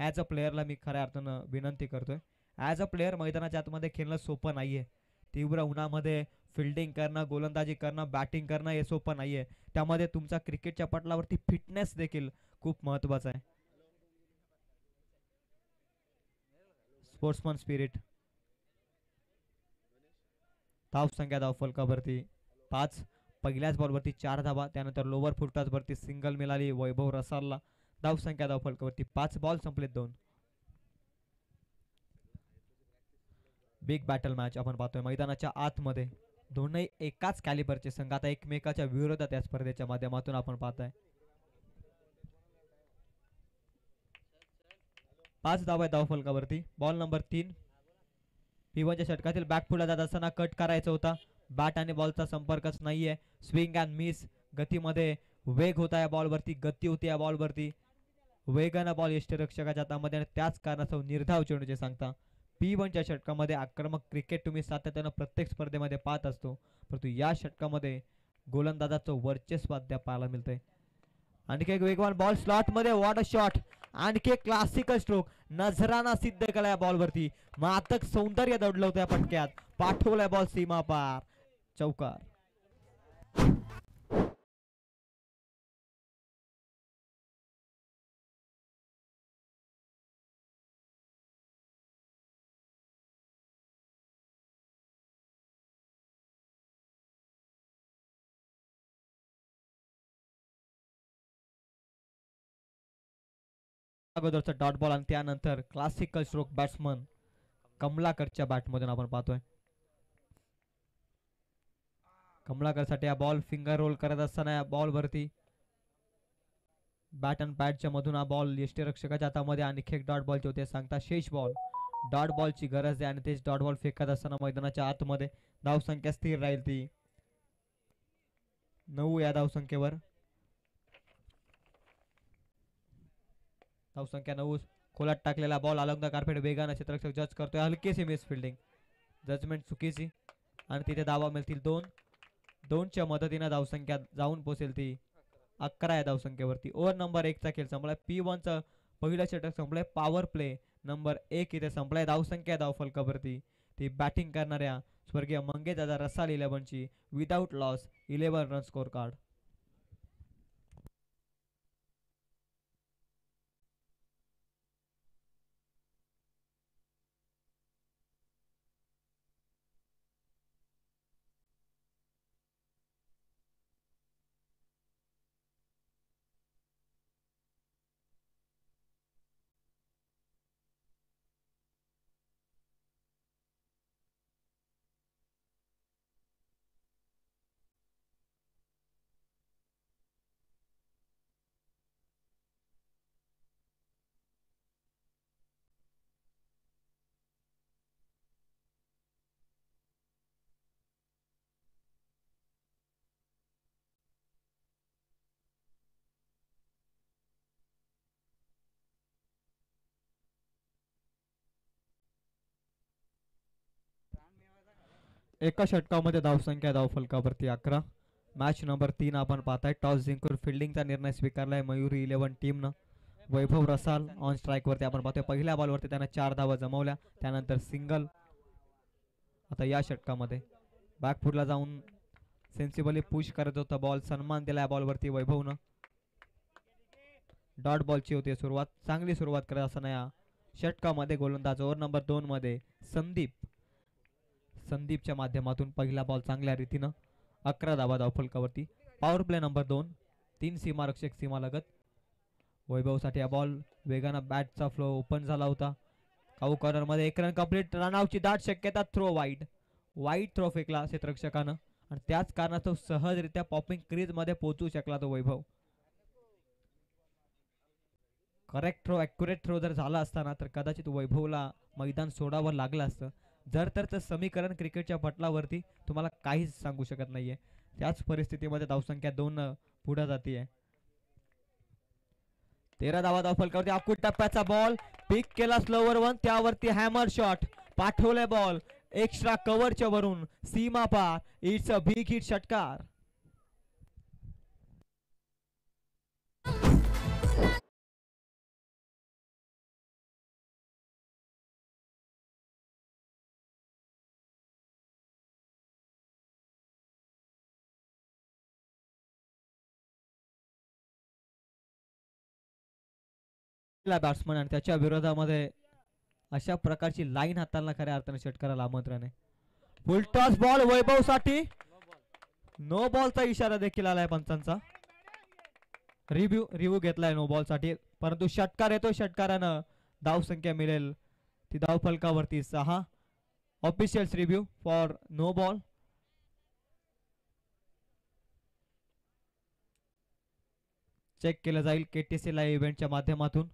As a प्लेअरला मी खऱ्या अर्थानं विनंती करतोय, ॲज अ प्लेअर मैदानाच्या आतमध्ये खेळणं सोपं नाही आहे. तीव्र उन्हामध्ये फिल्डिंग करणं, गोलंदाजी करणं, बॅटिंग करणं हे सोपं नाही आहे. त्यामध्ये तुमचा क्रिकेटच्या पटलावरती फिटनेस देखील खूप महत्त्वाचा आहे. Sportsman spirit. धावसंख्या धावफलकावरती 5. पहिल्याच बॉलवरती 4 धावा. त्यानंतर लोअर फुटटॉसवरती सिंगल मिळाली वैभव रसालला. धावसंख्या धावफलकावरती 5. बॉल संपलेत 2. बिग बॅटल मॅच आपण पाहतोय मैदानाच्या आतमध्ये. दोनही एकाच कॅलिबरचे संघ आता एकमेकाच्या विरोधात या स्पर्धेच्या माध्यमातून आपण पाहताय. 5 धावा आहेत धावफलकावरती. Ball number 3. P1च्या षटकातील बॅकफुटला जात असताना कट करायचा होता. बॅट आणि बॉलचा संपर्कच नाहीये. Swing and miss. गतीमध्ये वेग होता या बॉलवरती, गती होती या बॉलवरती. वेगानं बॉल यष्टीरक्षकाच्या हातामध्ये आणि त्याच कारणास्तव निर्धाव चेंडूचे सांगता. P1च्या षटकामध्ये आक्रमक क्रिकेट तुम्ही सातत्यानं प्रत्येक स्पर्धेमध्ये पाहत असतो, परंतु या षटकामध्ये गोलंदाजाचं वर्चस्व अद्याप पाहायला मिळतंय. आणखी एक वेगवान बॉल स्लॉट मध्ये. What a shot. आणखी एक क्लासिकल स्ट्रोक नजराना सिद्ध केला या बॉलवरती. मातक सौंदर्य दडलं या पटक्यात. पाठवलाय बॉल सीमा पार. चौकार. अगोदरचा डॉट बॉल आणि त्यानंतर क्लासिकल स्ट्रोक बॅट्समन कमलाकरच्या बॅटमधून आपण पाहतोय. कमलाकरसाठी हा बॉल फिंगर रोल करत असताना या बॉलवरती बॅट अँड पॅडच्या मधून हा बॉल यष्टीरक्षकाच्या हातामध्ये. आणखी एक डॉट बॉलचे होते सांगता शेष बॉल. डॉट बॉलची गरज आहे आणि तेच डॉट बॉल फेकत असताना मैदानाच्या आतमध्ये धावसंख्या स्थिर राहील ती 9 या धावसंख्येवर. धावसंख्या 9. खोलात टाकलेला बॉल अलॉंग द कार्पेट वेगानं क्षेत्ररक्षक जज करतोय. हलकीशी मिस फिल्डिंग. जजमेंट चुकीची आणि तिथे धावा मिळतील 2. 2च्या मदतीनं धावसंख्या जाऊन पोहोचेल ती 11 या धावसंख्येवरती. ओव्हर नंबर 1चा खेळ संपलाय. P1चं पहिलं षटक संपलंय. पॉवर प्ले नंबर 1 इथे संपलाय. धावसंख्या धावफलकावरती ती बॅटिंग करणाऱ्या स्वर्गीय मंगेश दादा रसाल 11ची without loss 11 run score card. एका षटकामध्ये धावसंख्या धावफलकावरती 11. मॅच नंबर 3 आपण पाहताय. टॉस जिंकून फिल्डिंगचा निर्णय स्वीकारलाय मयुरी 11 टीमनं. वैभव रसाल ऑन स्ट्राईक वरती आपण पाहतोय. पहिल्या बॉलवरती त्यानं 4 धावा जमवल्या. त्यानंतर सिंगल. आता या षटकामध्ये बॅकफुटला जाऊन सेन्सिबली पुश करत होता बॉल. सन्मान दिला या बॉलवरती वैभवनं. डॉट बॉलची होती सुरुवात. चांगली सुरुवात करत असताना या षटकामध्ये गोलंदाज ओव्हर नंबर 2 मध्ये संदीपच्या माध्यमातून पहिला बॉल चांगल्या रीतीनं 11 धावा धावफलकावरती. Power play number 2. 3 सीमारक्षक सीमालगत. वैभवसाठी हा बॉल वेगानं बॅटचा फ्लो ओपन झाला होता. काऊ कॉर्नर मध्ये 1 रन कंप्लीट. रनआउटची दाट शक्यता. थ्रो वाईड थ्रो फेकला क्षेत्ररक्षकानं आणि त्याच कारणास्तव सहजरित्या पॉपिंग क्रीज मध्ये पोहोचू शकला तो वैभव. करेक्ट थ्रो, ॲक्युरेट थ्रो जर झाला असताना तर कदाचित वैभवला मैदान सोडावं लागलं असतं. जर तर समीकरण क्रिकेटच्या पटलावरती तुम्हाला काहीच सांगू शकत नाहीये. त्याच परिस्थितीमध्ये धावसंख्या 2 पुढे जाते. 13 धावा धावफलकावरती. अकुट टप्प्याचा बॉल पिक केला स्लोवर 1. त्यावरती हॅमर शॉट पाठवले बॉल एक्स्ट्रा कव्हरच्या वरून सीमा पार. इट्स अ बिग हिट षटकार. बॅट्समन आणि त्याच्या विरोधामध्ये अशा प्रकारची लाईन हाताळणं खऱ्या अर्थाने षटकाराला आमंत्रण आहे. फुल टॉस बॉल वैभव साठी नो बॉलचा इशारा देखील आलाय पंचांचा. रिव्ह्यू घेतलाय नो बॉल साठी, परंतु षटकार येतो. षटकारानं धाव संख्या मिळेल ती धाव फलकावरती 6. Officials review for no ball. Check केलं जाईल केटीसी लाईव्ह इव्हेंटच्या माध्यमातून.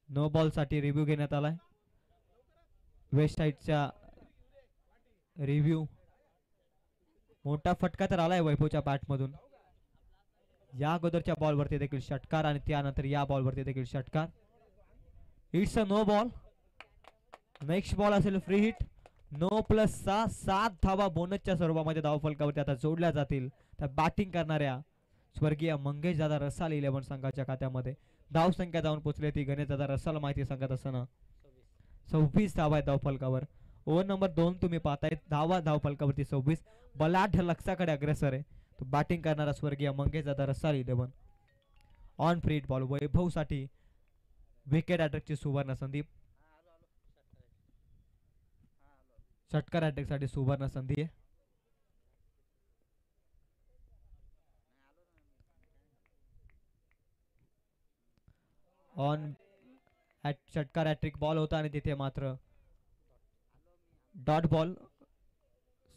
नो बॉल साठी रिव्ह्यू घेण्यात आलाय. वेस्ट साईडच्या रिव्ह्यू. मोठा फटका तर आलाय वैभवच्या बॅटमधून. या अगोदरच्या बॉलवरती देखील षटकार आणि त्यानंतर या बॉलवरती देखील षटकार. It's a no ball. Next ball असेल फ्री हिट. 9+6 7 धावा बोनसच्या स्वरूपामध्ये धाव फलकावरती आता जोडल्या जातील. त्या बॅटिंग करणाऱ्या स्वर्गीय मंगेश दादा रसाल 11 संघाच्या खात्यामध्ये. धाव संख्या जाऊन पोहोचली ती गणेश दादा रसाल माहिती सांगत असताना 26 धावा आहेत धाव फलकावर. ओव्हर नंबर 2 तुम्ही पाहताय. धाव फलकावरती 26. बलाढ्य लक्षाकडे अग्रेसर आहे तो बॅटिंग करणारा स्वर्गीय मंगेश दादा रसाल 11. ऑन फ्री हिट बॉल वैभव साठी विकेट अटॅकची सुवर्ण संधी. षटकार अटॅक साठी सुवर्ण संधी आहे. ऑन षटकार हॅट्रिक बॉल होता आणि तिथे मात्र डॉट बॉल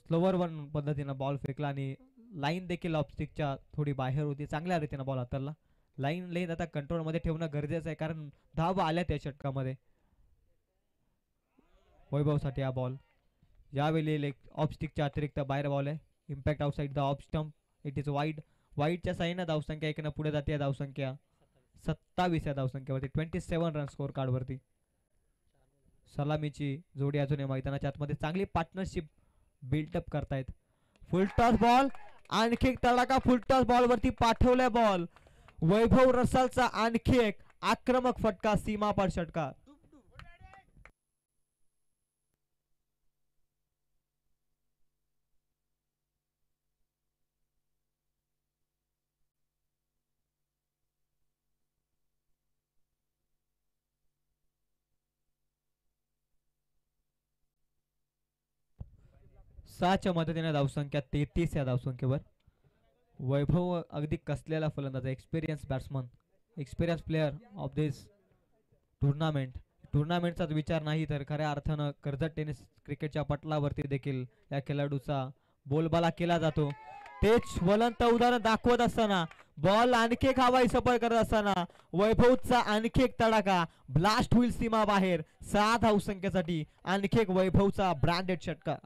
स्लोवर वन पद्धतीनं बॉल फेकला आणि लाईन देखील ऑफस्टिकच्या थोडी बाहेर होती. चांगल्या रीतीनं बॉल हाताळला. लाईन आता कंट्रोल मध्ये ठेवणं गरजेचं आहे कारण धावा आल्या त्या षटकामध्ये. वैभवसाठी हा बॉल यावेळी ऑफस्टिकच्या अतिरिक्त बाहेर बॉल आहे. Impact outside the off stump. It is wide. वाईडच्या साईनं धावसंख्या 1 पुढे जाते. धावसंख्या 27 या धावसंख्येवरती 27 रन स्कोर कार्ड वरती. सलामीची जोडी अजूनही मैदानाच्या आतमध्ये चांगली पार्टनरशिप बिल्डअप करतायत. फुल टॉस बॉल. आणखी एक तडाखा फुल टॉस बॉल वरती पाठवलाय बॉल. वैभव रसालचा आणखी एक आक्रमक फटका सीमापार षटकार. सहाच्या मदतीने धावसंख्या 33 या धावसंख्येवर. वैभव अगदी कसलेला फलंदाज. Experience batsman. Experience player of this टुर्नामेंटचाच विचार नाही तर खऱ्या अर्थानं कर्जत टेनिस क्रिकेटच्या पटलावरती देखील या खेळाडूचा बोलबाला केला जातो. तेच ज्वलंत उदाहरण दाखवत असताना बॉल आणखी एक हवाई सफर करत असताना वैभवचा आणखी एक तडाखा. ब्लास्ट होईल सीमा बाहेर. 6 धावसंख्येसाठी आणखी एक वैभवचा ब्रँडेड षटकार.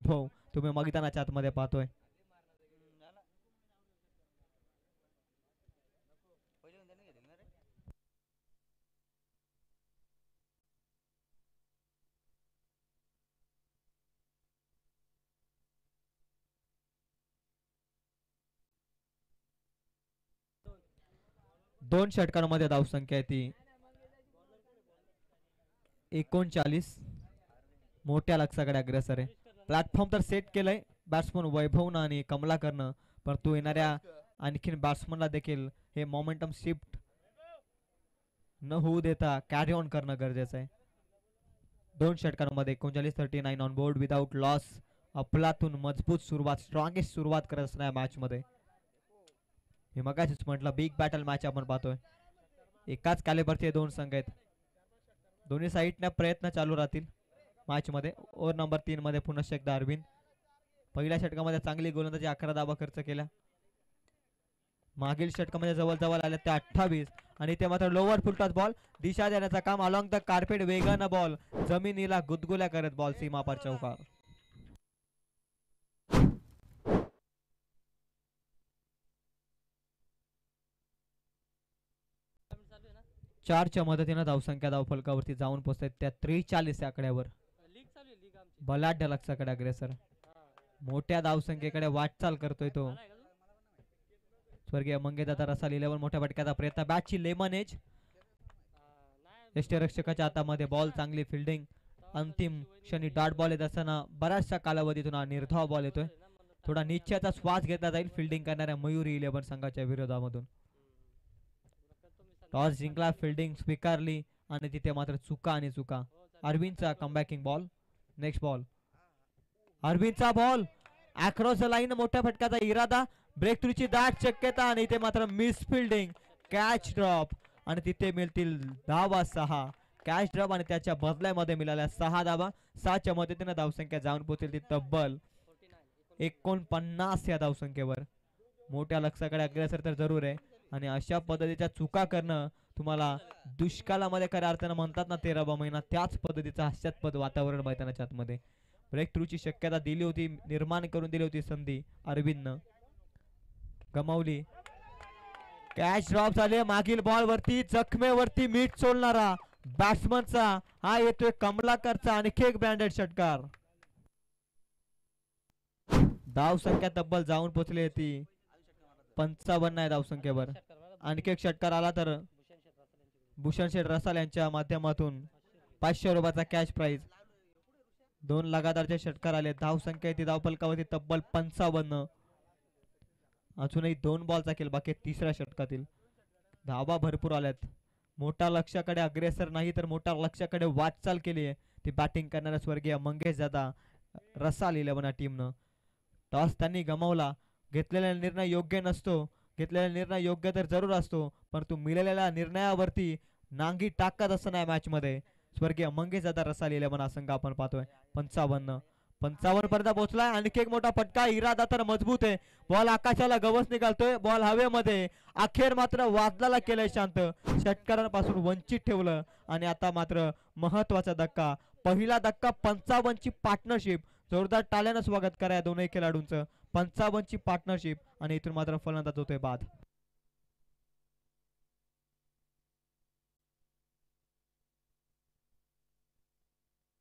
हो तुम्ही मैदानाच्या आतमध्ये पाहतोय. दोन षटकांमध्ये धावसंख्या आहे ती 39. मोठ्या लक्षाकडे अग्रेसर आहे. प्लॅटफॉर्म तर सेट केलंय बॅट्समन वैभवनं आणि कमलाकरनं, परंतु येणाऱ्या आणखीन बॅट्समनला देखील हे मोमेंटम शिफ्ट न होऊ देता कॅरी ऑन करणं गरजेचं आहे. दोन षटकांमध्ये 39-39 ऑन बोर्ड विदाउट लॉस. अफलातून मजबूत सुरुवात, स्ट्रॉंगेस्ट सुरुवात करत असणार मॅच मध्ये. मी मगाशीच म्हटलं बिग बॅटल मॅच आपण पाहतोय. एकाच कॅलिबरचे दोन संघ आहेत. दोन्ही साईडने प्रयत्न चालू राहतील मॅच मध्ये. ओव्हर नंबर 3 मध्ये पुन्हा एकदा अरविंद. पहिल्या षटकामध्ये चांगली गोलंदाजी 11 धावा खर्च केल्या. मागील षटकामध्ये जवळ आले ते 28 आणि ते मात्र लोअर फुलटॉस बॉल दिशा देण्याचं काम अलॉंग द कार्पेट. वेगानं बॉल जमिनीला गुदगुल्या करत बॉल सीमापार चौकार. चारच्या मदतीनं धावसंख्या धावफलकावरती जाऊन पोहोचतात त्या 43 या आकड्यावर. बलाढ्य लक्षाकडे अग्रेसर. मोठ्या धावसंख्येकडे वाटचाल करतोय तो स्वर्गीय मंगेशदादा रसाल 11 मोठ्या फटक्याचा प्रयत्न बॅटची लेमन एज यष्टीरक्षकाच्या हातामध्ये बॉल चांगली फिल्डिंग अंतिम क्षणी डॉट बॉल येत असताना बऱ्याचशा कालावधीतून हा निर्धाव बॉल येतोय थोडा निश्चयाचा श्वास घेतला जाईल फिल्डिंग करणाऱ्या मयुरी 11 संघाच्या विरोधामधून टॉस जिंकला फिल्डिंग स्वीकारली आणि तिथे मात्र चुका आणि चुका अरविंदचा कमबॅकिंग बॉल नेक्स्ट बॉल अरविंदचा बॉल अक्रॉस द लाईन मोठ्या फटक्याचा इरादा ब्रेक थ्रूची दाट शक्यता आणि इथे मात्र मिस फिल्डिंग कॅच ड्रॉप आणि तिथे मिळतील धावा 6 कॅच ड्रॉप आणि त्याच्या बदल्यामध्ये मिळाल्या 6 धावा 6च्या मदतीने धावसंख्या जाऊन पोहोचेल ती तब्बल 49 या धावसंख्येवर मोठ्या लक्ष्याकडे अग्रेसर तर जरूर आहे आणि अशा पद्धतीच्या चुका करणं तुम्हाला दुष्काळामध्ये खऱ्या अर्थानं म्हणतात ना 13वा महिना त्याच पद्धतीचं हास्यास्पद वातावरण मैदानाच्या आतमध्ये ब्रेक थ्रूची शक्यता दिली होती निर्माण करून दिली होती संधी अरविंदनं गमावली कॅच ड्रॉप झाले मागील बॉल वरती जखमेवरती मीठ सोडणारा बॅट्समनचा हा येतोय कमलाकरचा आणखी एक ब्रँडेड षटकार धाव संख्या तब्बल जाऊन पोहोचली होती 55 आहे धावसंख्येवर आणखी एक षटकार आला तर भूषण शेठ रसाल यांच्या माध्यमातून 500 रुपयाचा कॅश प्राइज 2 लगातारचे षटकार आले धावसंख्या ती धावफलकावरती तब्बल 55 अजूनही 2 बॉलचा खेळ बाकी तिसऱ्या षटकातील धावा भरपूर आल्यात मोठा लक्ष्याकडे अग्रेसर नाही तर मोठा लक्ष्याकडे वाटचाल केली आहे ती बॅटिंग करणाऱ्या स्वर्गीय मंगेश दादा रसाल 11 टीमनं टॉस त्यांनी गमावला घेतलेला निर्णय योग्य नसतो घेतलेला निर्णय योग्य तर जरूर असतो परंतु मिळालेल्या निर्णयावरती नांगी टाकत असताना मॅच मध्ये स्वर्गीय मंगेश दादा रसाल 11 हा संघ आपण पाहतोय 55 पर्यंत पोहोचलाय आणखी एक मोठा फटका इरादा तर मजबूत आहे बॉल आकाशाला गवस निघालतोय बॉल हवेमध्ये अखेर मात्र वादळाला केलंय शांत षटकारांपासून वंचित ठेवलं आणि आता मात्र महत्वाचा धक्का पहिला धक्का 55 ची पार्टनरशिप जोरदार टाळ्यानं स्वागत करा या दोनही खेळाडूंचं 55 ची पार्टनरशिप आणि इथून मात्र फलंदाज होतोय बाद